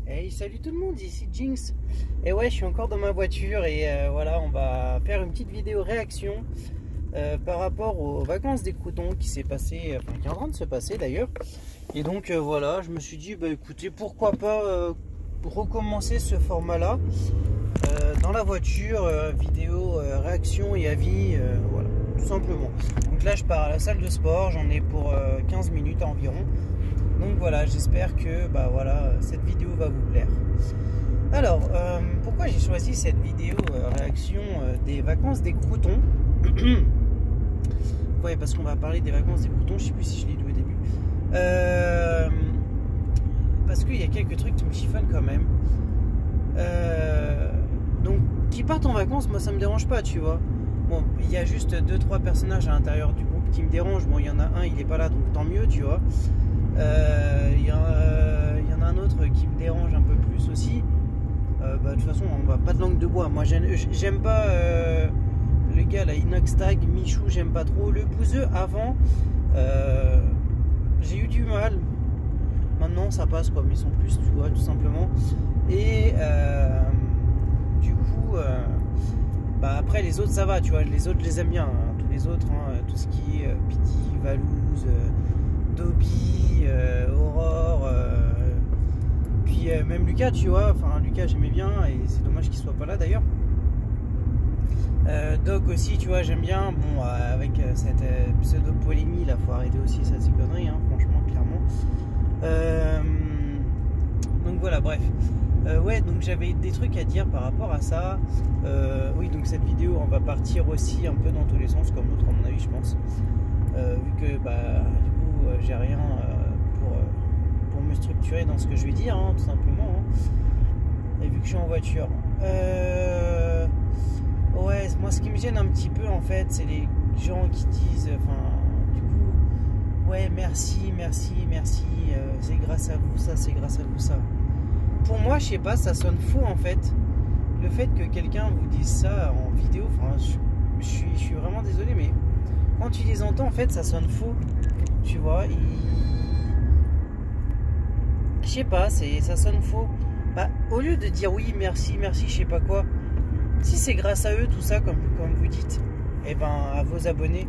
Hey, salut tout le monde, ici Jinx. Et ouais, je suis encore dans ma voiture et voilà, on va faire une petite vidéo réaction par rapport aux vacances des Croutons qui s'est passé, enfin qui est en train de se passer d'ailleurs. Et donc voilà, je me suis dit, bah écoutez, pourquoi pas recommencer ce format-là dans la voiture, vidéo réaction et avis, voilà, tout simplement. Donc là, je pars à la salle de sport, j'en ai pour 15 minutes environ. Donc voilà, j'espère que bah voilà, cette vidéo va vous plaire. Alors, pourquoi j'ai choisi cette vidéo réaction des vacances des Croutons? Ouais, parce qu'on va parler des vacances des Croutons, je sais plus si je l'ai dit au début. Parce qu'il y a quelques trucs qui me chiffonnent quand même. Donc, qu'ils partent en vacances, moi ça me dérange pas, tu vois. Bon, il y a juste 2-3 personnages à l'intérieur du groupe qui me dérangent. Bon, il y en a un, il est pas là, donc tant mieux, tu vois. Il y en a un autre qui me dérange un peu plus aussi. Bah, de toute façon, on va pas de langue de bois. Moi, j'aime pas le gars là, Inoxtag, Michou, j'aime pas trop. Le bouseux avant, j'ai eu du mal. Maintenant, ça passe quoi, mais ils sont plus, tu vois, tout simplement. Et du coup, bah après les autres, ça va, tu vois. Les autres, je les aime bien. Hein. Tous les autres, hein, tout ce qui est Pity, Valouz. Dobby, Aurore, puis même Lucas, tu vois, enfin Lucas j'aimais bien et c'est dommage qu'il soit pas là d'ailleurs. Doc aussi, tu vois, j'aime bien. Bon, avec cette pseudo-polémie là, faut arrêter aussi ça, ces conneries, hein, franchement, clairement. Donc voilà, bref. Ouais, donc j'avais des trucs à dire par rapport à ça. Oui, donc cette vidéo, on va partir aussi un peu dans tous les sens, comme l'autre à mon avis, je pense. Vu que, bah, j'ai rien pour me structurer dans ce que je vais dire, hein, tout simplement, hein. Et vu que je suis en voiture, ouais, moi ce qui me gêne un petit peu en fait, c'est les gens qui disent, enfin, du coup, ouais, merci, c'est grâce à vous ça, c'est grâce à vous ça. Pour moi, je sais pas, ça sonne faux en fait. Le fait que quelqu'un vous dise ça en vidéo, enfin, je suis vraiment désolé, mais quand tu les entends, en fait, ça sonne faux. Tu vois, je sais pas, ça sonne faux. Bah, au lieu de dire oui, merci, je sais pas quoi, si c'est grâce à eux, tout ça, comme vous dites, et ben à vos abonnés,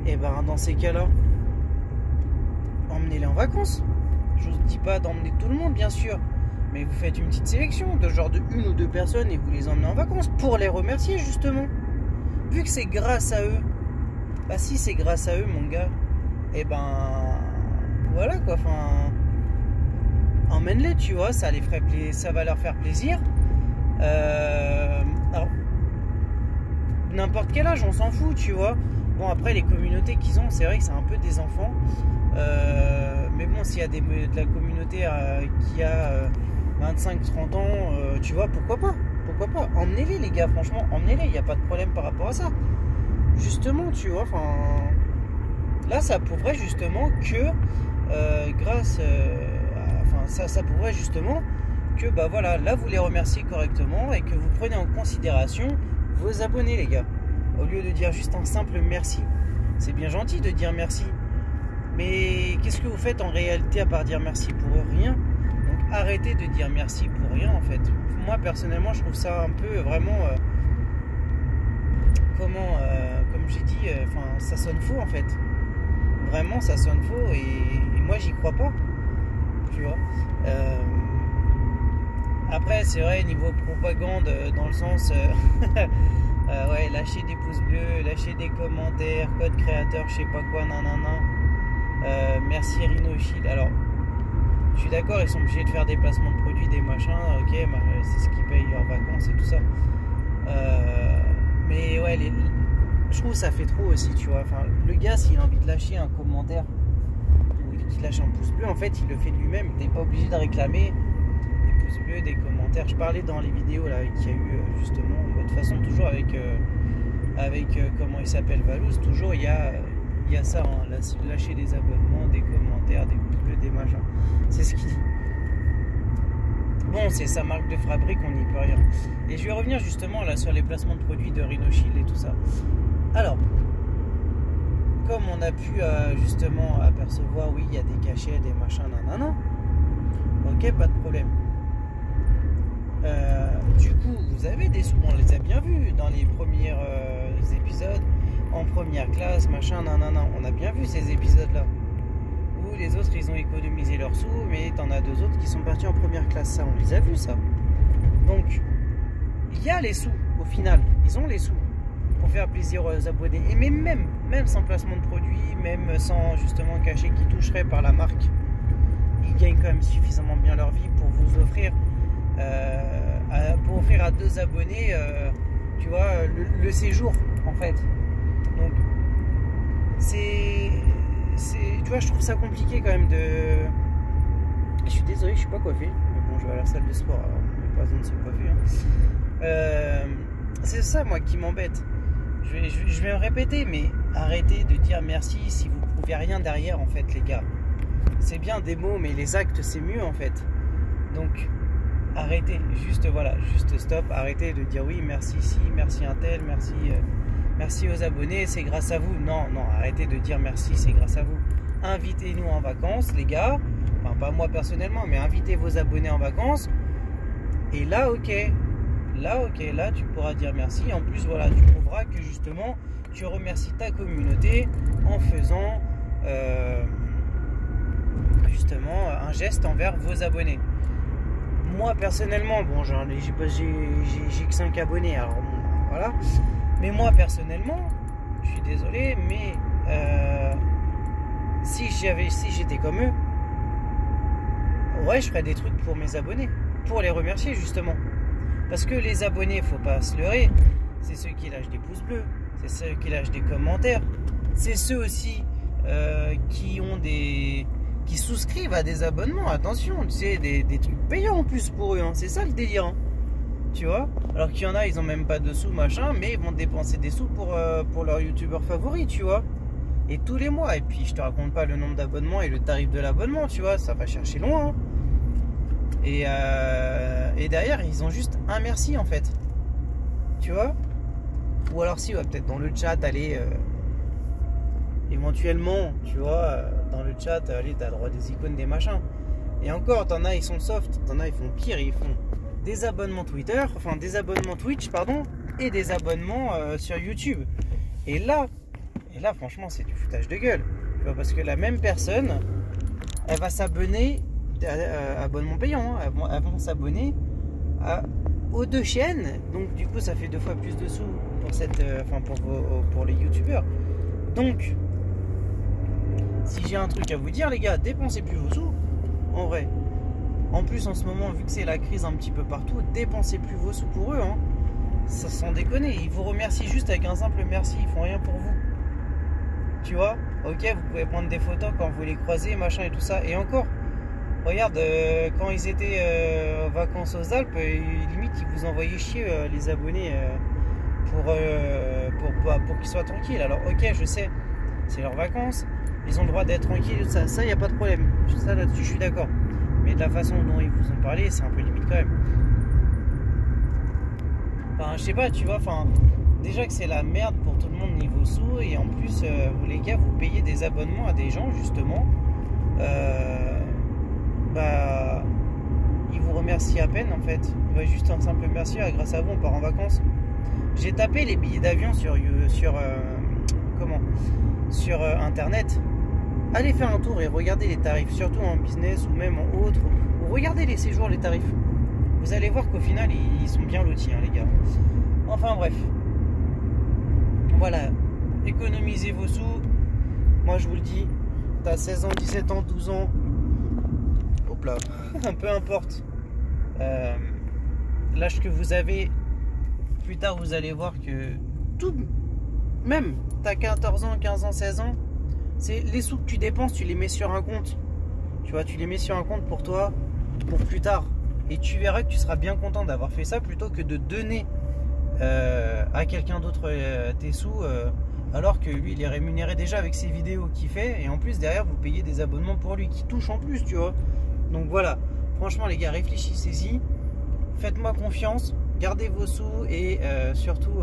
et ben dans ces cas-là, emmenez-les en vacances. Je vous dis pas d'emmener tout le monde, bien sûr, mais vous faites une petite sélection de genre de 1 ou 2 personnes et vous les emmenez en vacances pour les remercier, justement. Vu que c'est grâce à eux, bah si c'est grâce à eux, mon gars, et ben voilà quoi, enfin emmène-les, tu vois, ça va leur faire plaisir. Alors n'importe quel âge, on s'en fout, tu vois. Bon, après les communautés qu'ils ont, c'est vrai que c'est un peu des enfants, mais bon, s'il y a de la communauté qui a 25-30 ans, tu vois, pourquoi pas emmenez-les, les gars, franchement, emmenez-les, il n'y a pas de problème par rapport à ça, justement, tu vois. Enfin, là, ça prouverait justement que grâce enfin ça prouverait justement que bah voilà, là vous les remerciez correctement et que vous prenez en considération vos abonnés, les gars, au lieu de dire juste un simple merci. C'est bien gentil de dire merci, mais qu'est-ce que vous faites en réalité à part dire merci pour eux? Rien. Donc arrêtez de dire merci pour rien en fait. Moi personnellement, je trouve ça un peu vraiment comme j'ai dit, enfin ça sonne faux en fait. Vraiment, ça sonne faux et moi j'y crois pas, tu vois. Après, c'est vrai, niveau propagande, dans le sens ouais, lâchez des pouces bleus, lâchez des commentaires, code créateur, je sais pas quoi, nanana. Merci Rhino Shield. Alors, je suis d'accord, ils sont obligés de faire des placements de produits, des machins, ok, c'est ce qui paye leurs vacances et tout ça. Mais ouais, je trouve que ça fait trop aussi, tu vois. Enfin, le gars, s'il a envie de lâcher un commentaire ou qu'il lâche un pouce bleu, en fait, il le fait de lui-même. T'es pas obligé de réclamer des pouces bleus, des commentaires. Je parlais dans les vidéos là qu'il y a eu justement, de toute façon, toujours avec comment il s'appelle, Valouz, toujours il y a ça, hein, lâcher des abonnements, des commentaires, des pouces bleus, des machins. C'est ce qu'il dit. Bon, c'est sa marque de fabrique, on n'y peut rien. Et je vais revenir justement là sur les placements de produits de Rhino Shield et tout ça. Alors, comme on a pu justement apercevoir, oui, il y a des cachets, des machins, nanana. Ok, pas de problème. vous avez des sous, on les a bien vus dans les premiers épisodes, en première classe, machin, nanana. On a bien vu ces épisodes-là. Où les autres, ils ont économisé leurs sous, mais t'en as deux autres qui sont partis en première classe. Ça, on les a vus, ça. Donc, il y a les sous, au final. Ils ont les sous pour faire plaisir aux abonnés. Et même sans placement de produit, même sans justement cachet qui toucherait par la marque, ils gagnent quand même suffisamment bien leur vie pour vous offrir à deux abonnés tu vois le séjour en fait. Donc tu vois, je trouve ça compliqué quand même de... Je suis désolé, je suis pas coiffé, mais bon, je vais à la salle de sport, alors on n'a pas besoin de se coiffer, hein. C'est ça moi qui m'embête. Je vais me répéter, mais arrêtez de dire merci si vous prouvez rien derrière en fait, les gars. C'est bien des mots, mais les actes c'est mieux en fait. Donc arrêtez, juste stop, arrêtez de dire oui, merci ici, merci un tel, merci aux abonnés, c'est grâce à vous. Non, arrêtez de dire merci, c'est grâce à vous. Invitez-nous en vacances, les gars. Enfin, pas moi personnellement, mais invitez vos abonnés en vacances. Et là, ok, là tu pourras dire merci. En plus, voilà, tu prouveras que justement, tu remercies ta communauté en faisant justement un geste envers vos abonnés. Moi personnellement, bon, j'ai que 5 abonnés, alors bon, voilà. Mais moi personnellement, je suis désolé, mais si j'étais comme eux, ouais, je ferais des trucs pour mes abonnés, pour les remercier justement. Parce que les abonnés, faut pas se leurrer, c'est ceux qui lâchent des pouces bleus, c'est ceux qui lâchent des commentaires, c'est ceux aussi qui souscrivent à des abonnements, attention, tu sais, des trucs payants en plus pour eux, hein. C'est ça le délire, hein. Tu vois, alors qu'il y en a, ils ont même pas de sous, machin, mais ils vont dépenser des sous pour leur youtubeur favori, tu vois, et tous les mois. Et puis je te raconte pas le nombre d'abonnements et le tarif de l'abonnement, tu vois, ça va chercher loin, hein. Et derrière, ils ont juste un merci en fait, tu vois. Ou alors si, ouais, peut-être dans le chat, allez, éventuellement, tu vois, dans le chat, allez, t'as droit des icônes, des machins. Et encore, t'en as, ils sont soft, t'en as, ils font pire, ils font des abonnements Twitter, enfin des abonnements Twitch, pardon, et des abonnements sur YouTube. Et là, franchement, c'est du foutage de gueule. Tu vois, parce que la même personne, elle va s'abonner, abonnement payant, hein, elles vont s'abonner aux deux chaînes. Donc du coup, ça fait 2 fois plus de sous pour pour les youtubeurs. Donc, si j'ai un truc à vous dire, les gars, dépensez plus vos sous, en vrai. En plus, en ce moment, vu que c'est la crise un petit peu partout, dépensez plus vos sous pour eux, hein. Ça, sans déconner, ils vous remercient juste avec un simple merci, ils font rien pour vous. Tu vois, ok, vous pouvez prendre des photos quand vous les croisez, machin et tout ça. Et encore, regarde, quand ils étaient en vacances aux Alpes, limite, ils vous envoyaient chier les abonnés pour qu'ils soient tranquilles. Alors, ok, je sais, c'est leurs vacances, ils ont le droit d'être tranquilles, ça, y a pas de problème. Ça, là-dessus, je suis d'accord. Mais de la façon dont ils vous ont parlé, c'est un peu limite quand même. Enfin, je sais pas, tu vois, enfin, déjà que c'est la merde pour tout le monde niveau sous, et en plus, vous les gars, vous payez des abonnements à des gens, justement, ils vous remercient à peine, en fait. Ouais, juste un simple merci, grâce à vous, on part en vacances. J'ai tapé les billets d'avion sur internet. Allez faire un tour et regardez les tarifs, surtout en business ou même en autre, ou regardez les séjours, les tarifs. Vous allez voir qu'au final, ils sont bien lotis, hein, les gars. Enfin bref. Voilà, économisez vos sous. Moi, je vous le dis, t'as 16 ans, 17 ans, 12 ans, hop là, peu importe l'âge que vous avez, plus tard, vous allez voir que tout, même, t'as 14 ans, 15 ans, 16 ans, c'est les sous que tu dépenses, tu les mets sur un compte. Tu vois, tu les mets sur un compte pour toi, pour plus tard. Et tu verras que tu seras bien content d'avoir fait ça plutôt que de donner à quelqu'un d'autre tes sous, alors que lui, il est rémunéré déjà avec ses vidéos qu'il fait. Et en plus, derrière, vous payez des abonnements pour lui qui touchent en plus, tu vois. Donc voilà, franchement, les gars, réfléchissez-y. Faites-moi confiance, gardez vos sous et surtout,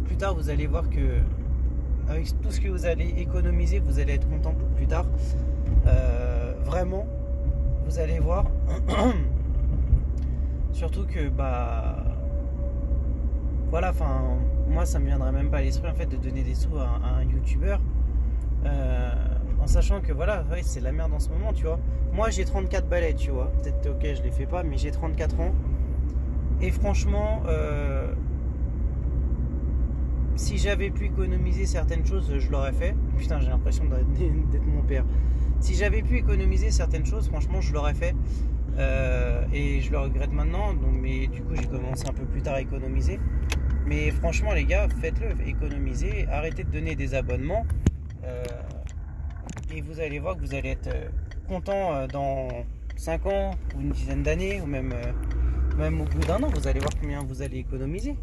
plus tard, vous allez voir que avec tout ce que vous allez économiser, vous allez être content pour plus tard. Vraiment, vous allez voir. Surtout que voilà, enfin, moi ça me viendrait même pas à l'esprit en fait de donner des sous à un youtubeur, en sachant que voilà, ouais, c'est la merde en ce moment, tu vois. Moi j'ai 34 balais, tu vois, peut-être ok je les fais pas, mais j'ai 34 ans, et franchement, si j'avais pu économiser certaines choses, je l'aurais fait. Putain, j'ai l'impression d'être mon père. Si j'avais pu économiser certaines choses, franchement, je l'aurais fait. Et je le regrette maintenant. Donc, mais du coup, j'ai commencé un peu plus tard à économiser. Mais franchement, les gars, faites-le, économisez. Arrêtez de donner des abonnements. Et vous allez voir que vous allez être content dans 5 ans ou une dizaine d'années, ou même au bout d'un an. Vous allez voir combien vous allez économiser.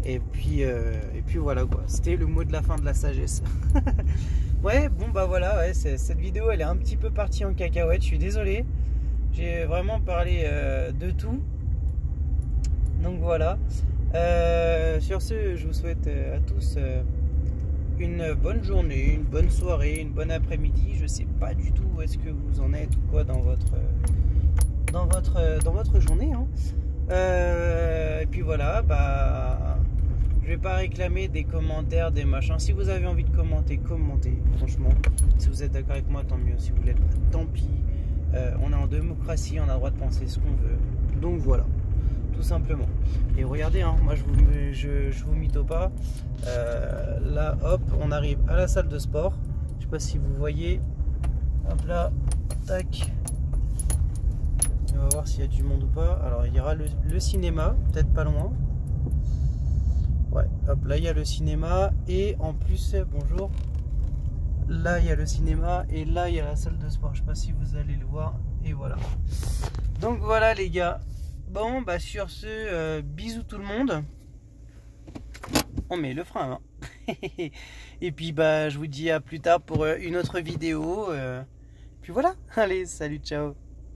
Et puis voilà quoi, c'était le mot de la fin de la sagesse. Ouais, bon bah voilà, ouais, cette vidéo elle est un petit peu partie en cacahuète, je suis désolé. J'ai vraiment parlé de tout. Donc voilà. Sur ce, je vous souhaite à tous une bonne journée, une bonne soirée, une bonne après-midi. Je sais pas du tout où est-ce que vous en êtes ou quoi dans votre journée. Hein. Et puis voilà, bah... je vais pas réclamer des commentaires, des machins. Si vous avez envie de commenter, commentez. Franchement, si vous êtes d'accord avec moi, tant mieux. Si vous l'êtes pas, tant pis. On est en démocratie, on a le droit de penser ce qu'on veut. Donc voilà, tout simplement. Et regardez, hein, moi je vous mytho pas. Là, hop, on arrive à la salle de sport. Je sais pas si vous voyez. Hop là, tac. On va voir s'il y a du monde ou pas. Alors il y aura le cinéma, peut-être pas loin. Ouais, hop, là il y a le cinéma et en plus, bonjour, là il y a le cinéma et là il y a la salle de sport, je sais pas si vous allez le voir, et voilà. Donc voilà les gars, bon bah sur ce, bisous tout le monde, on met le frein, hein. Et puis bah je vous dis à plus tard pour une autre vidéo, puis voilà, allez, salut, ciao.